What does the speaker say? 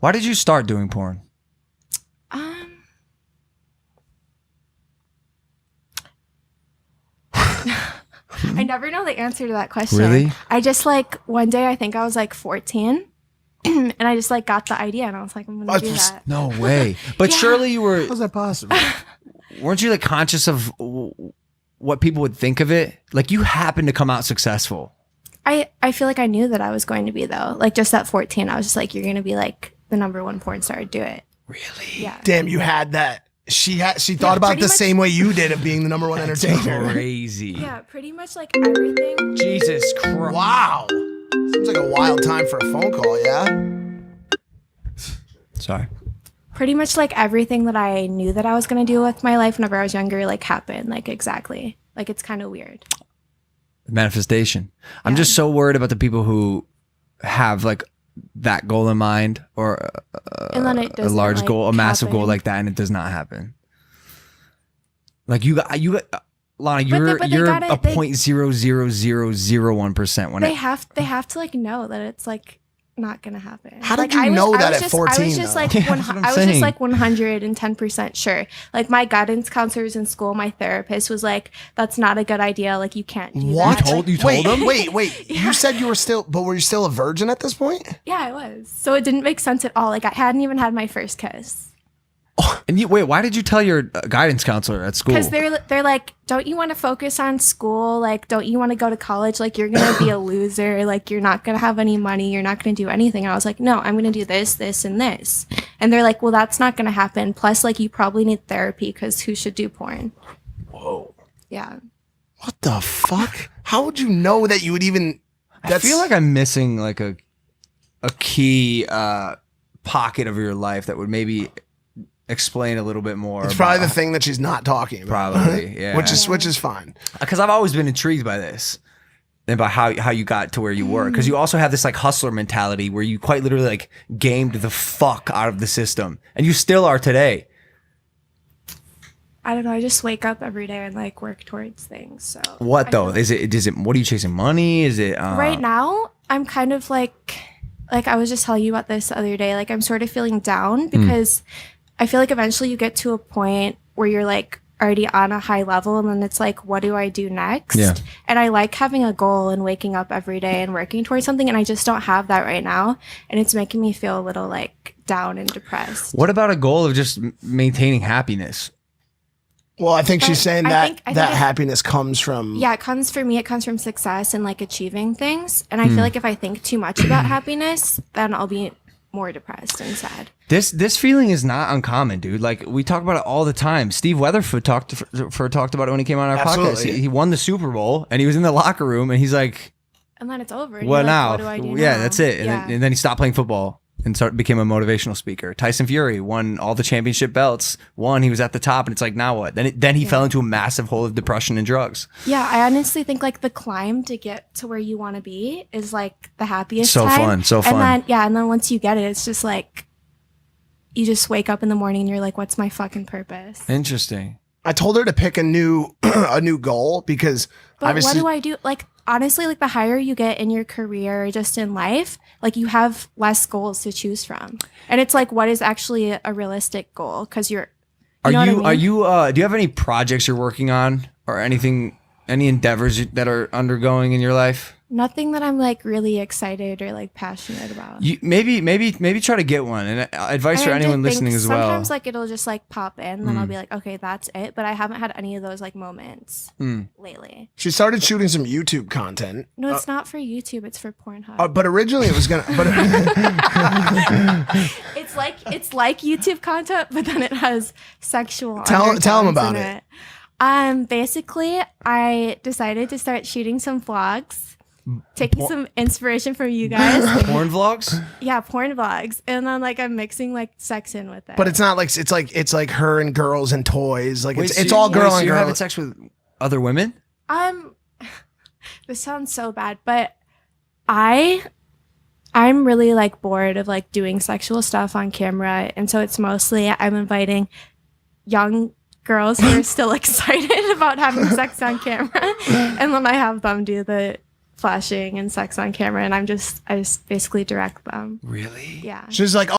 Why did you start doing porn? I never know the answer to that question. Really? I just like one day I think I was like 14 and I just like got the idea and I was like, I'm gonna do that. No way. But surely you were. How's that possible? Weren't you like conscious of what people would think of it? Like you happened to come out successful. I feel like I knew that I was going to be though. Like just at 14, I was just like, you're gonna be like the #1 porn star. Do it. Really? Yeah. Damn, you had that. She thought about it the same way you did of being the #1 entertainer. Crazy. Yeah, pretty much like everything. Jesus Christ. Wow. Seems like a wild time for a phone call, yeah? Sorry. Pretty much like everything that I knew that I was gonna do with my life whenever I was younger, like happened. Like exactly. Like it's kind of weird. Manifestation. I'm just so worried about the people who have like that goal in mind or And then it a doesn't, large like, goal, a massive goal happen. like that, and it does not happen. Like you got Lana, they you're got a it, they- 0.00001% when They have to like know that it's like not gonna happen. How did Like, you know that was at just, I 14, was just though? like Yeah, that's what I'm I was just saying. like 110% sure. Like my guidance counselors in school, my therapist was like, "That's not a good idea. Like you can't do What? that." You told him? Wait. You said you were still, but were you still a virgin at this point? Yeah, I was. So it didn't make sense at all. Like I hadn't even had my first kiss. And wait, why did you tell your guidance counselor at school? Because they're like, don't you want to focus on school? Like, don't you want to go to college? Like, you're gonna be a loser. Like, you're not gonna have any money. You're not gonna do anything. And I was like, no, I'm gonna do this, this, and this. And they're like, well, that's not gonna happen. Plus, like, you probably need therapy because who should do porn? Whoa. Yeah. What the fuck? How would you know that you would even... I feel like I'm missing like a key pocket of your life that would maybe explain a little bit more. It's probably the thing that she's not talking about. Probably, yeah. Which is fine. Because I've always been intrigued by this and by how you got to where you were. Because you also have this like hustler mentality where you quite literally like gamed the fuck out of the system, and you still are today. I don't know. I just wake up every day and like work towards things. So What I though? feel like- Is it? What are you chasing? Money? Is it? right now, I'm kind of like I was just telling you about this the other day. Like I'm sort of feeling down because I feel like eventually you get to a point where you're like already on a high level and then it's like, what do I do next? Yeah. And I like having a goal and waking up every day and working towards something. And I just don't have that right now. And it's making me feel a little like down and depressed. What about a goal of just maintaining happiness? Well, I think she's But saying I that think that it- happiness comes from... Yeah, it comes for me. It comes from success and like achieving things. And I feel like if I think too much about happiness, then I'll be more depressed and sad. This feeling is not uncommon, dude. Like we talk about it all the time. Steve Weatherford talked about it when he came on our podcast. Absolutely. He won the Super Bowl and he was in the locker room and he's like, And then it's over. And "What you're like, now? What do I do Yeah, now? that's it." Yeah. And then he stopped playing football and became a motivational speaker. Tyson Fury won all the championship belts. He was at the top, and it's like, now what? Then he fell into a massive hole of depression and drugs. Yeah, I honestly think like the climb to get to where you want to be is like the happiest So time. fun. And then once you get it, it's just like you just wake up in the morning and you're like, what's my fucking purpose? Interesting. I told her to pick a new goal because But obviously... what do I do? Like honestly, like the higher you get in your career, or just in life, like you have less goals to choose from. And it's like, what is actually a realistic goal? Because you Do know what I mean? you have any projects you're working on or anything, any endeavors that are undergoing in your life? Nothing that I'm like really excited or like passionate about. You maybe try to get one, and advice for And I anyone think listening as well. Sometimes like it'll just like pop in, then I'll be like, okay, that's it. But I haven't had any of those like moments lately. She started shooting some YouTube content. No, it's not for YouTube. It's for Pornhub. But originally it was gonna... But It's like YouTube content, but then it has sexual. Tell 'em undertones about in it. Basically, I decided to start shooting some vlogs, taking some inspiration from you guys. Porn vlogs? Yeah, porn vlogs, and then like I'm mixing like sex in with it. But it's not like... It's like her and girls and toys. Like Wait, it's so all you- girl wait, so and you're girl. having sex with other women? This sounds so bad, but I'm really like bored of like doing sexual stuff on camera, and so it's mostly I'm inviting young girls who are still excited about having sex on camera, and then I have them do the flashing and sex on camera, and I just basically direct them. Really? Yeah. She's like,